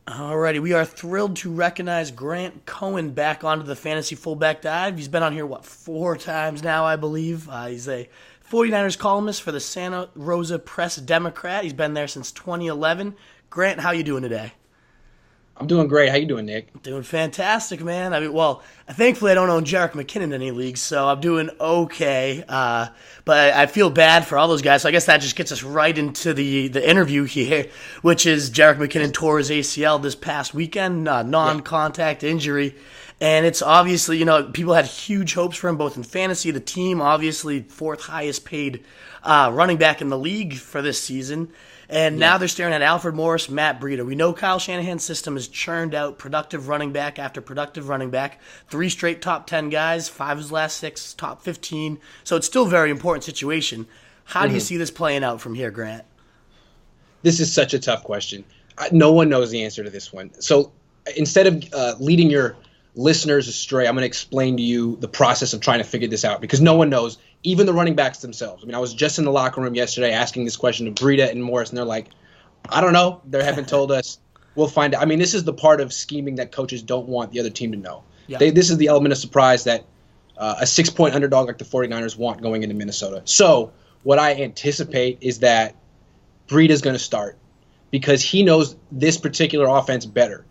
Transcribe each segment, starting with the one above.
Alrighty, we are thrilled to recognize Grant Cohn back onto the Fantasy Fullback Dive. He's been on here, four times now, I believe. He's a 49ers columnist for the Santa Rosa Press-Democrat. He's been there since 2011. Grant, how you doing today? I'm doing great. How you doing, Nick? Doing fantastic, man. Thankfully I don't own Jerick McKinnon in any leagues, so I'm doing okay. But I feel bad for all those guys, so I guess that just gets us right into the interview here, which is Jerick McKinnon tore his ACL this past weekend, non-contact injury. And it's obviously, people had huge hopes for him, both in fantasy, the team, obviously fourth highest paid running back in the league for this season. And now they're staring at Alfred Morris, Matt Breida. We know Kyle Shanahan's system has churned out productive running back after productive running back. 3 straight top 10 guys, 5 of his last 6 top 15. So it's still a very important situation. How do you see this playing out from here, Grant? This is such a tough question. No one knows the answer to this one. So instead of leading your listeners astray, I'm going to explain to you the process of trying to figure this out because no one knows, even the running backs themselves. I mean, I was just in the locker room yesterday asking this question to Breida and Morris, and they're like, I don't know. They haven't told us. We'll find out. I mean, this is the part of scheming that coaches don't want the other team to know. Yeah. This is the element of surprise that a 6-point underdog like the 49ers want going into Minnesota. So what I anticipate is that Breida's going to start because he knows this particular offense better.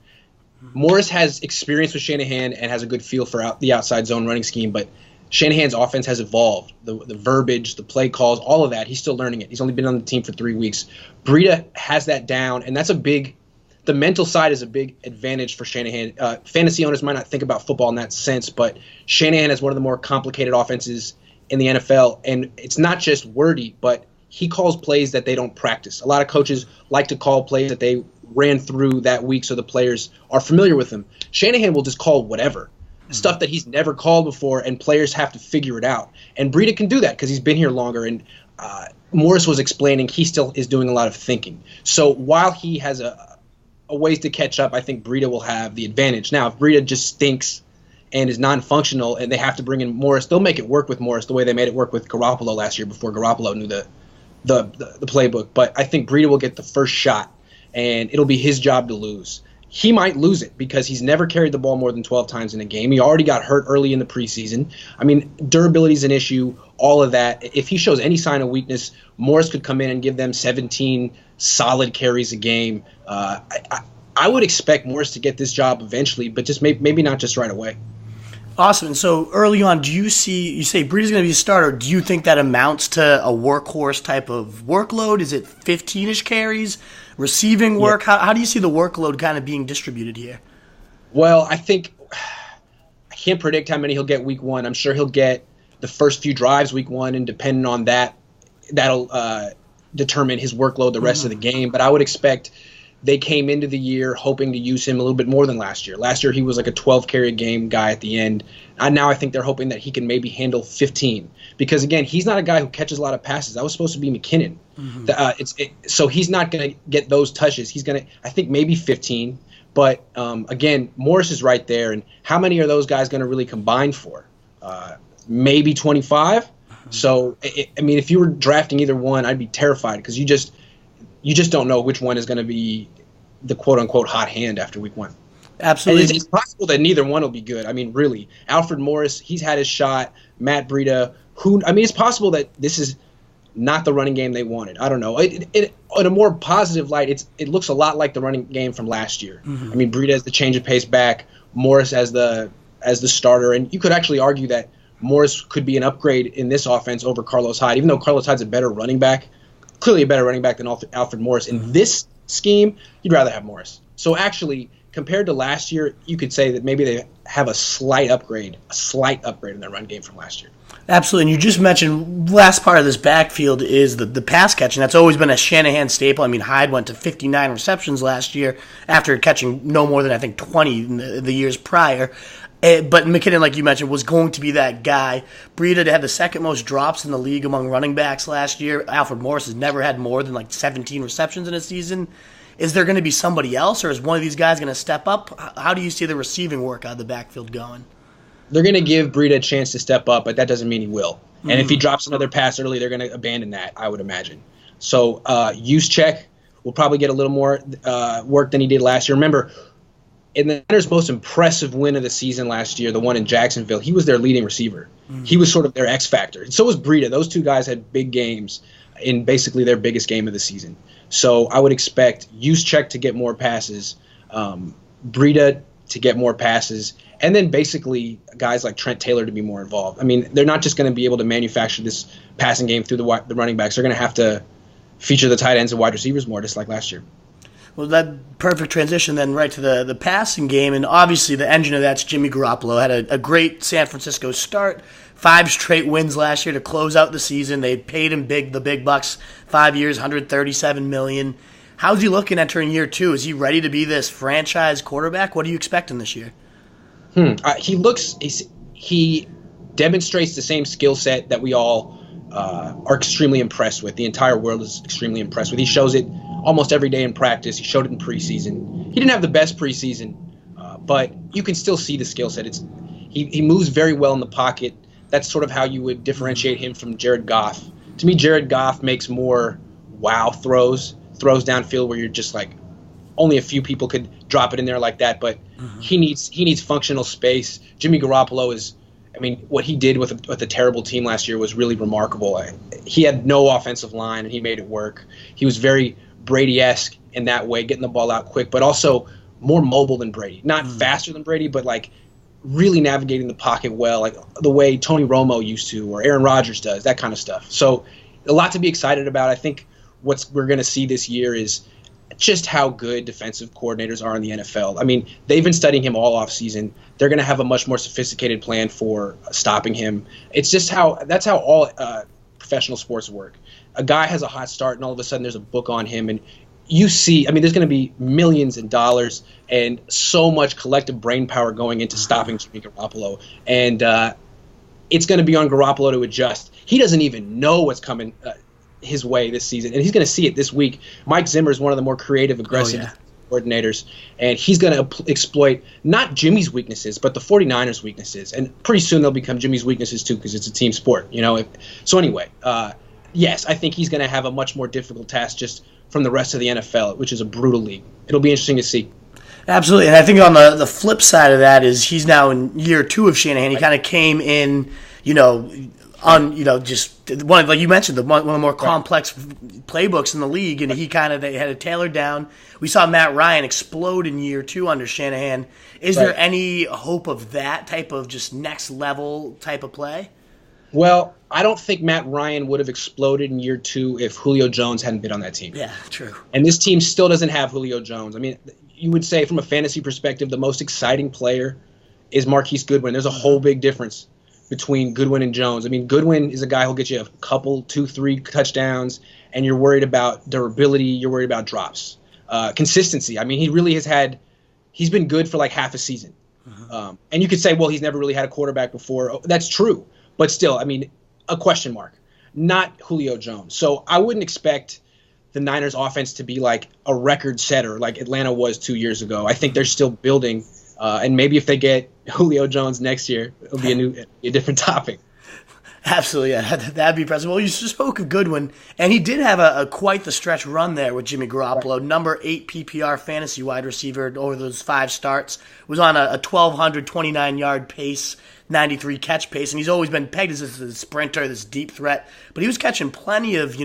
Morris has experience with Shanahan and has a good feel for the outside zone running scheme, but Shanahan's offense has evolved. The verbiage, the play calls, all of that, he's still learning it. He's only been on the team for 3 weeks. Breida has that down, and that's the mental side is a big advantage for Shanahan. Fantasy owners might not think about football in that sense, but Shanahan has one of the more complicated offenses in the NFL, and it's not just wordy, but he calls plays that they don't practice. A lot of coaches like to call plays that they ran through that week so the players are familiar with them. Shanahan will just call whatever, stuff that he's never called before, and players have to figure it out. And Breida can do that because he's been here longer, and Morris was explaining he still is doing a lot of thinking. So while he has a ways to catch up, I think Breida will have the advantage. Now, if Breida just stinks and is non-functional and they have to bring in Morris, they'll make it work with Morris the way they made it work with Garoppolo last year before Garoppolo knew the playbook. But I think Breida will get the first shot, and it'll be his job to lose. He might lose it because he's never carried the ball more than 12 times in a game. He already got hurt early in the preseason. I mean, durability is an issue, all of that. If he shows any sign of weakness, Morris could come in and give them 17 solid carries a game. I would expect Morris to get this job eventually, but just maybe not just right away. Awesome. And so early on, you say Breida's going to be a starter. Do you think that amounts to a workhorse type of workload? Is it 15-ish carries, receiving work? Yeah. How do you see the workload kind of being distributed here? Well, I can't predict how many he'll get week 1. I'm sure he'll get the first few drives week 1, and depending on that, that'll determine his workload the rest of the game. But I would expect they came into the year hoping to use him a little bit more than last year. Last year, he was like a 12-carry-a-game guy at the end. And now I think they're hoping that he can maybe handle 15. Because, again, he's not a guy who catches a lot of passes. That was supposed to be McKinnon. So he's not going to get those touches. He's going to, I think, maybe 15. But, again, Morris is right there. And how many are those guys going to really combine for? Maybe 25? So, I mean, if you were drafting either one, I'd be terrified because you just don't know which one is going to be the quote-unquote hot hand after week 1. Absolutely. And it's possible that neither one will be good. I mean, really. Alfred Morris, he's had his shot. Matt Breida, it's possible that this is not the running game they wanted. I don't know. In a more positive light, it looks a lot like the running game from last year. I mean, Breida as the change of pace back, Morris as the starter. And you could actually argue that Morris could be an upgrade in this offense over Carlos Hyde, even though Carlos Hyde's a better running back. Clearly a better running back than Alfred Morris. In this scheme, you'd rather have Morris. So actually, compared to last year, you could say that maybe they have a slight upgrade in their run game from last year. Absolutely. And you just mentioned last part of this backfield is the pass catching. That's always been a Shanahan staple. I mean, Hyde went to 59 receptions last year after catching no more than, I think, 20 in the years prior. But McKinnon, like you mentioned, was going to be that guy. Breida had the second most drops in the league among running backs last year. Alfred Morris has never had more than 17 receptions in a season. Is there going to be somebody else, or is one of these guys going to step up? How do you see the receiving work out of the backfield going? They're going to give Breida a chance to step up, but that doesn't mean he will. And if he drops another pass early, they're going to abandon that, I would imagine. So Juszczyk will probably get a little more work than he did last year. Remember, in the Niners' most impressive win of the season last year, the one in Jacksonville, he was their leading receiver. He was sort of their X factor. And so was Breida. Those two guys had big games in basically their biggest game of the season. So I would expect Juszczyk to get more passes, Breida to get more passes, and then basically guys like Trent Taylor to be more involved. I mean, they're not just going to be able to manufacture this passing game through the running backs. They're going to have to feature the tight ends and wide receivers more, just like last year. Well, that perfect transition then right to the passing game, and obviously the engine of that's Jimmy Garoppolo. Had a great San Francisco start, 5 straight wins last year to close out the season. They paid him the big bucks, 5 years, $137 million. How's he looking entering year 2? Is he ready to be this franchise quarterback? What are you expecting this year? He demonstrates the same skill set that we all are extremely impressed with. The entire world is extremely impressed with. He shows it almost every day in practice. He showed it in preseason. He didn't have the best preseason, but you can still see the skill set. He moves very well in the pocket. That's sort of how you would differentiate him from Jared Goff. To me, Jared Goff makes more wow throws downfield where you're just like, only a few people could drop it in there like that, but he needs functional space. Jimmy Garoppolo what he did with a terrible team last year was really remarkable. He had no offensive line, and he made it work. He was very Brady-esque in that way, getting the ball out quick, but also more mobile than Brady. Not faster than Brady, but like really navigating the pocket well, like the way Tony Romo used to or Aaron Rodgers does, that kind of stuff. So a lot to be excited about. I think what we're going to see this year is just how good defensive coordinators are in the NFL. I mean, they've been studying him all offseason. They're going to have a much more sophisticated plan for stopping him. It's just that's how all professional sports work. A guy has a hot start, and all of a sudden there's a book on him, and you see, there's going to be millions of dollars and so much collective brain power going into stopping Jimmy Garoppolo, and it's going to be on Garoppolo to adjust. He doesn't even know what's coming his way this season, and he's going to see it this week. Mike Zimmer is one of the more creative, aggressive coordinators, and he's going to exploit not Jimmy's weaknesses, but the 49ers' weaknesses, and pretty soon they'll become Jimmy's weaknesses too, because it's a team sport, So anyway, yes, I think he's going to have a much more difficult task just from the rest of the NFL, which is a brutal league. It'll be interesting to see. Absolutely, and I think on the flip side of that is he's now in year 2 of Shanahan. He kind of came in, just one, like you mentioned, one of the more complex playbooks in the league, and they had it tailored down. We saw Matt Ryan explode in year 2 under Shanahan. Is there any hope of that type of just next level type of play? Well, I don't think Matt Ryan would have exploded in year 2 if Julio Jones hadn't been on that team. Yeah, true. And this team still doesn't have Julio Jones. You would say from a fantasy perspective, the most exciting player is Marquise Goodwin. There's a whole big difference between Goodwin and Jones. Goodwin is a guy who'll get you a couple, 2, 3 touchdowns, and you're worried about durability. You're worried about drops. Consistency. He really he's been good for like half a season. And you could say, well, he's never really had a quarterback before. Oh, that's true. But still, a question mark. Not Julio Jones. So I wouldn't expect the Niners offense to be like a record setter like Atlanta was 2 years ago. I think they're still building. And maybe if they get Julio Jones next year, it'll be a different topic. Absolutely, yeah. That'd be impressive. Well, you just spoke of Goodwin, and he did have a quite the stretch run there with Jimmy Garoppolo. Right. Number 8 PPR fantasy wide receiver over those 5 starts. Was on a 1,229-yard pace, 93 catch pace, and he's always been pegged as this sprinter, this deep threat. But he was catching plenty of,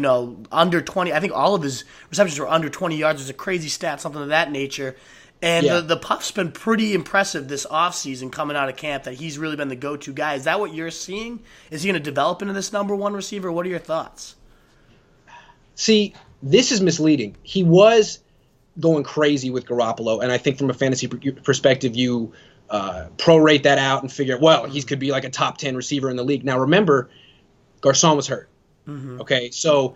under 20. I think all of his receptions were under 20 yards. It's a crazy stat, something of that nature. And the Puff's been pretty impressive this offseason coming out of camp that he's really been the go-to guy. Is that what you're seeing? Is he going to develop into this number 1 receiver? What are your thoughts? See, this is misleading. He was going crazy with Garoppolo, and I think from a fantasy perspective, you prorate that out and figure, well, he could be like a top 10 receiver in the league. Now, remember, Garcon was hurt. Okay, so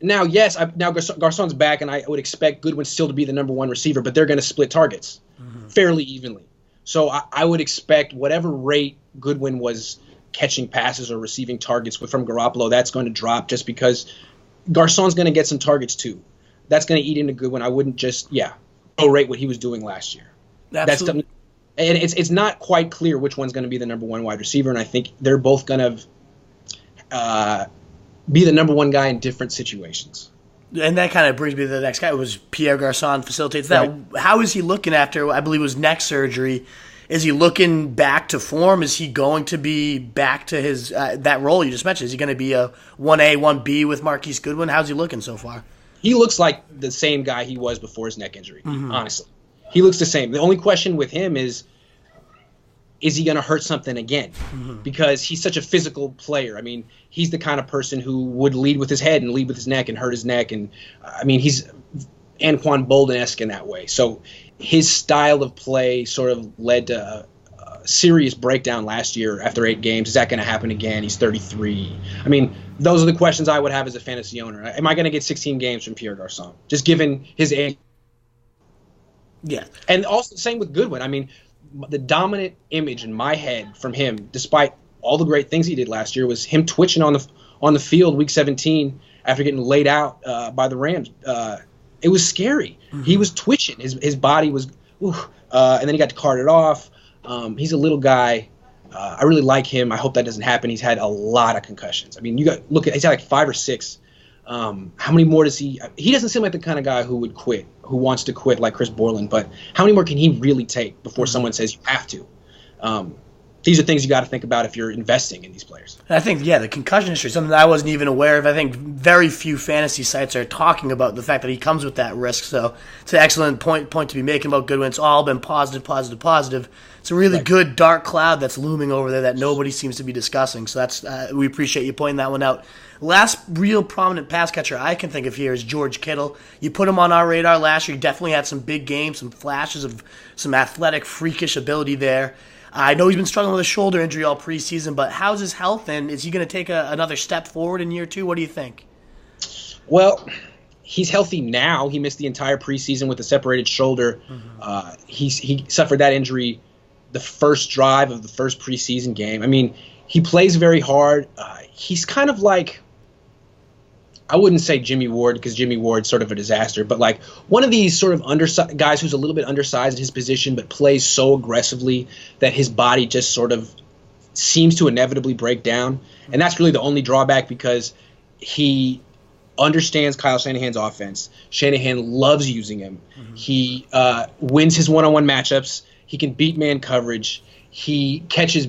now, yes, Garcon's back, and I would expect Goodwin still to be the number 1 receiver, but they're going to split targets fairly evenly. So I would expect whatever rate Goodwin was catching passes or receiving targets from Garoppolo, that's going to drop just because Garcon's going to get some targets too. That's going to eat into Goodwin. I wouldn't just, prorate what he was doing last year. Absolutely. And it's not quite clear which one's going to be the number 1 wide receiver, and I think they're both going to be the number 1 guy in different situations. And that kind of brings me to the next guy. It was Pierre Garcon facilitates that. Right. How is he looking after, I believe it was neck surgery? Is he looking back to form? Is he going to be back to his that role you just mentioned? Is he going to be a 1A, 1B with Marquise Goodwin? How's he looking so far? He looks like the same guy he was before his neck injury, honestly. He looks the same. The only question with him is he going to hurt something again? Because he's such a physical player. I mean, he's the kind of person who would lead with his head and lead with his neck and hurt his neck. And, I mean, he's Anquan Bolden-esque in that way. So his style of play sort of led to a serious breakdown last year after 8 games. Is that going to happen again? He's 33. I mean, those are the questions I would have as a fantasy owner. Am I going to get 16 games from Pierre Garcon, just given his age? Yeah. And also the same with Goodwin. I mean, the dominant image in my head from him, despite all the great things he did last year, was him twitching on the field week 17 after getting laid out by the Rams. It was scary. He was twitching. His body was, and then he got carted off. He's a little guy. I really like him. I hope that doesn't happen. He's had a lot of concussions. I mean, he's had like 5 or 6. How many more does he? He doesn't seem like the kind of guy who would quit, who wants to quit like Chris Borland. But how many more can he really take before someone says you have to? These are things you got to think about if you're investing in these players. I think, the concussion history, something that I wasn't even aware of. I think very few fantasy sites are talking about the fact that he comes with that risk. So it's an excellent point to be making about Goodwin. It's all been positive. It's a really good dark cloud that's looming over there that nobody seems to be discussing. So that's we appreciate you pointing that one out. Last real prominent pass catcher I can think of here is George Kittle. You put him on our radar last year. He definitely had some big games, some flashes of some athletic, freakish ability there. I know he's been struggling with a shoulder injury all preseason, but how's his health, and is he going to take another step forward in year 2? What do you think? Well, he's healthy now. He missed the entire preseason with a separated shoulder. He suffered that injury the first drive of the first preseason game. I mean, he plays very hard. He's kind of like, I wouldn't say Jimmy Ward, because Jimmy Ward's sort of a disaster, but like one of these sort of guys who's a little bit undersized at his position but plays so aggressively that his body just sort of seems to inevitably break down. And that's really the only drawback, because he understands Kyle Shanahan's offense. Shanahan loves using him. He wins his one-on-one matchups. He can beat man coverage. He catches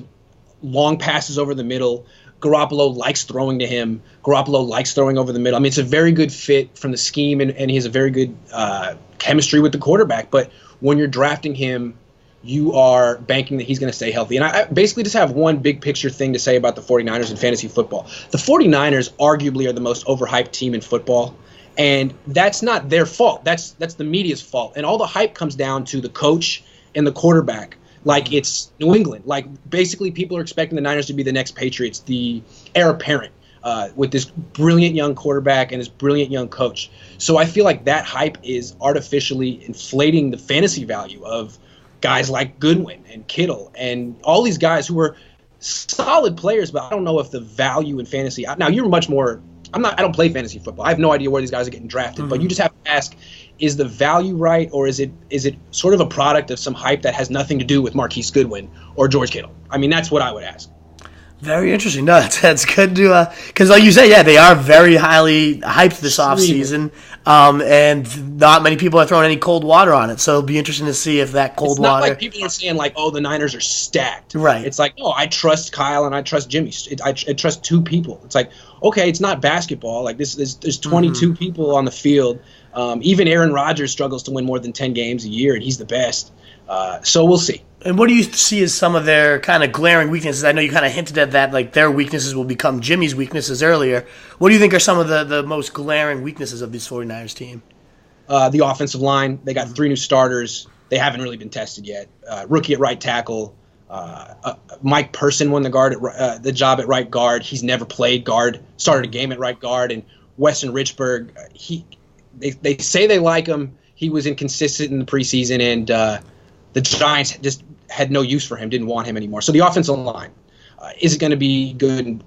long passes over the middle. Garoppolo likes throwing to him. Garoppolo likes throwing over the middle. I mean, it's a very good fit from the scheme, and he has a very good chemistry with the quarterback. But when you're drafting him, you are banking that he's going to stay healthy. And I basically just have one big picture thing to say about the 49ers in fantasy football. The 49ers arguably are the most overhyped team in football, and that's not their fault. That's the media's fault. And all the hype comes down to the coach and the quarterback. Like it's New England. Like basically people are expecting the Niners to be the next Patriots, the heir apparent, with this brilliant young quarterback and this brilliant young coach. So I feel like that hype is artificially inflating the fantasy value of guys like Goodwin and Kittle and all these guys who are solid players, but I don't know if the value in fantasy. Now you're much more. I don't play fantasy football. I have no idea where these guys are getting drafted, but you just have to ask, is the value right, or is it sort of a product of some hype that has nothing to do with Marquise Goodwin or George Kittle? I mean, that's what I would ask. Very interesting. No, that's good to because like you say, they are very highly hyped this offseason, and not many people are throwing any cold water on it. So it'll be interesting to see if that cold water. It's not like people are saying like, oh, the Niners are stacked. Right. It's like, oh, I trust Kyle and I trust Jimmy. I trust 2 people. It's like, okay, it's not basketball. Like there's 22 people on the field. Even Aaron Rodgers struggles to win more than 10 games a year, and he's the best. So we'll see. And what do you see as some of their kind of glaring weaknesses? I know you kind of hinted at that, like their weaknesses will become Jimmy's weaknesses earlier. What do you think are some of the most glaring weaknesses of this 49ers team? The offensive line. They got 3 new starters. They haven't really been tested yet. Rookie at right tackle. Mike Person won the job at right guard. He's never played guard. Started a game at right guard. And Weston Richburg, they say they like him. He was inconsistent in the preseason, and the Giants just had no use for him, didn't want him anymore. So the offensive line, is it going to be good?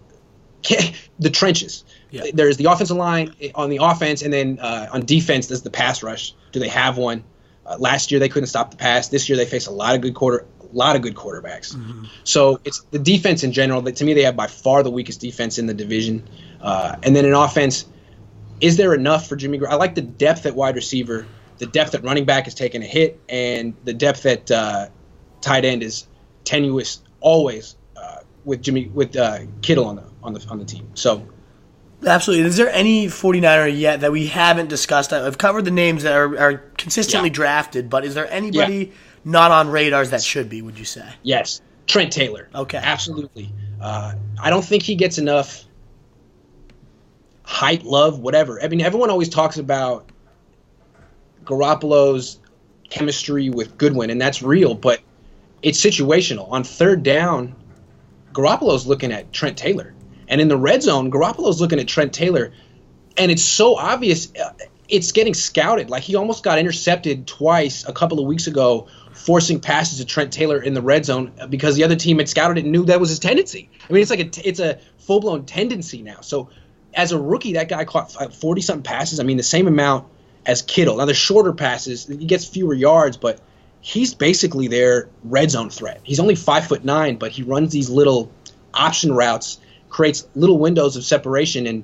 The trenches. Yeah. There's the offensive line on the offense, and then on defense, there's the pass rush. Do they have one? Last year they couldn't stop the pass. This year they face a lot of good quarterbacks. So it's the defense in general. To me, they have by far the weakest defense in the division. And then in offense, is there enough for Jimmy Garoppolo? I like the depth at wide receiver, the depth at running back is taking a hit, and the depth at tight end is tenuous always with Kittle on the team. So. Absolutely. Is there any 49er yet that we haven't discussed? I've covered the names that are consistently drafted, but is there anybody not on radars that should be, would you say? Yes. Trent Taylor. Okay. Absolutely. I don't think he gets enough hype, love, whatever. I mean, everyone always talks about Garoppolo's chemistry with Goodwin, and that's real, but it's situational. On third down, Garoppolo's looking at Trent Taylor. And in the red zone, Garoppolo's looking at Trent Taylor, and it's so obvious. It's getting scouted. Like, he almost got intercepted twice a couple of weeks ago, forcing passes to Trent Taylor in the red zone because the other team had scouted it and knew that was his tendency. I mean, it's a full-blown tendency now. So as a rookie, that guy caught 40-something passes. I mean, the same amount as Kittle. Now, they're shorter passes. He gets fewer yards, but he's basically their red zone threat. He's only 5'9", but he runs these little option routes, creates little windows of separation, and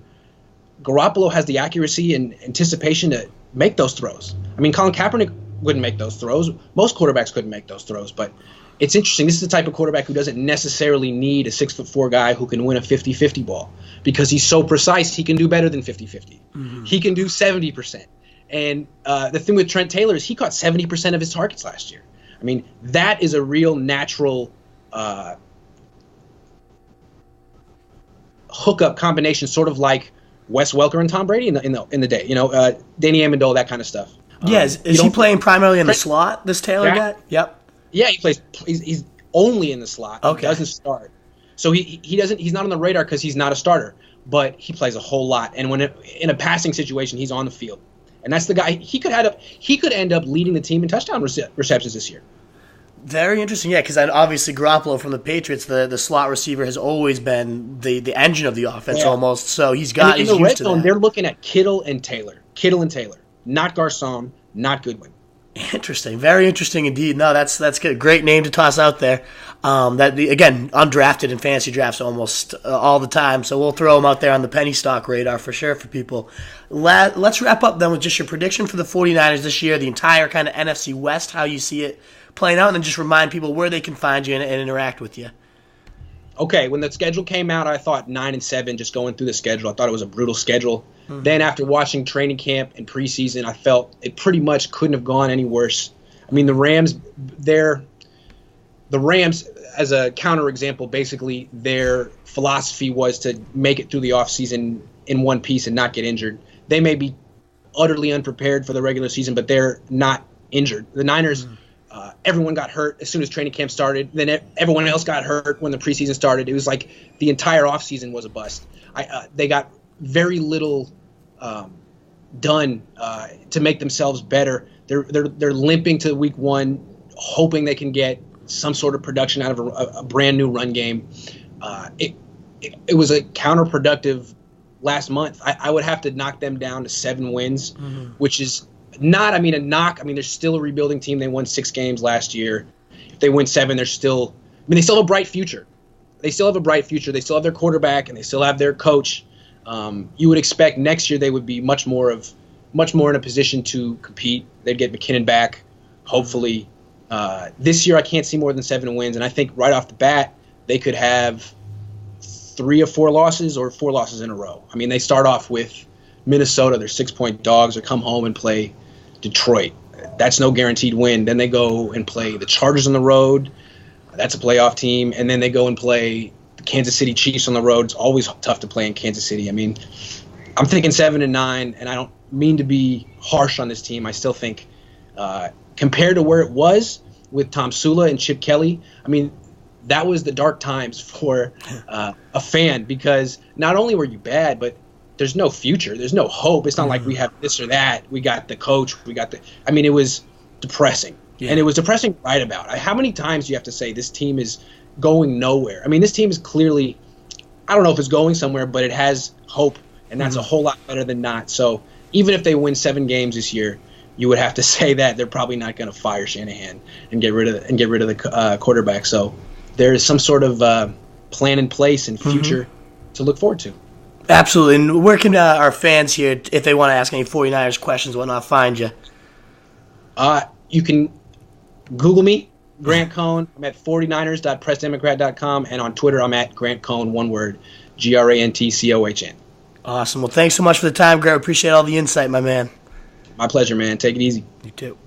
Garoppolo has the accuracy and anticipation to make those throws. I mean, Colin Kaepernick wouldn't make those throws. Most quarterbacks couldn't make those throws, but it's interesting. This is the type of quarterback who doesn't necessarily need a 6'4" guy who can win a 50-50 ball because he's so precise. He can do better than 50-50. Mm-hmm. He can do 70%. And the thing with Trent Taylor is he caught 70% of his targets last year. I mean, that is a real natural hookup combination, sort of like Wes Welker and Tom Brady in the day. You know, Danny Amendola, that kind of stuff. Yeah, is he playing primarily in the slot, this Taylor guy? Yep. Yeah, he plays. He's only in the slot. Okay. He doesn't start. So he's not on the radar because he's not a starter, but he plays a whole lot. And in a passing situation, he's on the field. And that's the guy. He could end up leading the team in touchdown receptions this year. Very interesting, yeah, because obviously Garoppolo from the Patriots, the slot receiver has always been the engine of the offense almost. So he's used to that. They're looking at Kittle and Taylor, not Garcon, not Goodwin. Interesting, very interesting indeed. No, that's good. Great name to toss out there. Again, undrafted in fantasy drafts almost all the time, so we'll throw him out there on the penny stock radar for sure for people. Let's wrap up then with just your prediction for the 49ers this year, the entire kind of NFC West, how you see it playing out, and then just remind people where they can find you and interact with you. Okay, when the schedule came out, I thought 9-7, just going through the schedule. I thought it was a brutal schedule. Mm-hmm. Then after watching training camp and preseason, I felt it pretty much couldn't have gone any worse. I mean, the Rams, as a counterexample, basically their philosophy was to make it through the offseason in one piece and not get injured. They may be utterly unprepared for the regular season, but they're not injured. The Niners, everyone got hurt as soon as training camp started. Then everyone else got hurt when the preseason started. It was like the entire offseason was a bust. They got very little done to make themselves better. They're limping to week one, hoping they can get some sort of production out of a brand new run game. It was a counterproductive last month. I would have to knock them down to 7 wins, which is not, a knock. They're still a rebuilding team. They won 6 games last year. If they win 7, they still have a bright future. They still have a bright future. They still have their quarterback, and they still have their coach. You would expect next year they would be much more in a position to compete. They'd get McKinnon back, hopefully. This year I can't see more than 7 wins, and I think right off the bat they could have 3 or 4 losses or 4 losses in a row. They start off with Minnesota, they're 6-point dogs, or come home and play Detroit. That's no guaranteed win. Then they go and play the Chargers on the road. That's a playoff team. And then they go and play the Kansas City Chiefs on the road. It's always tough to play in Kansas City. I'm thinking 7-9, and I don't mean to be harsh on this team. I still think compared to where it was with Tom Sula and Chip Kelly, that was the dark times for a fan, because not only were you bad, but there's no future. There's no hope. It's not like we have this or that. We got the coach. It was depressing. Yeah. And it was depressing right about. How many times do you have to say this team is going nowhere? This team is clearly, I don't know if it's going somewhere, but it has hope, and that's a whole lot better than not. So even if they win 7 games this year, you would have to say that they're probably not going to fire Shanahan and get rid of the quarterback. So there is some sort of plan in place and future to look forward to. Absolutely. And where can our fans here, if they want to ask any 49ers questions, whatnot, find you? You can Google me, Grant Cohn. I'm at 49ers.pressdemocrat.com, and on Twitter I'm at Grant Cohn, one word, GrantCohn. Awesome. Well, thanks so much for the time, Grant. Appreciate all the insight, my man. My pleasure, man. Take it easy. You too.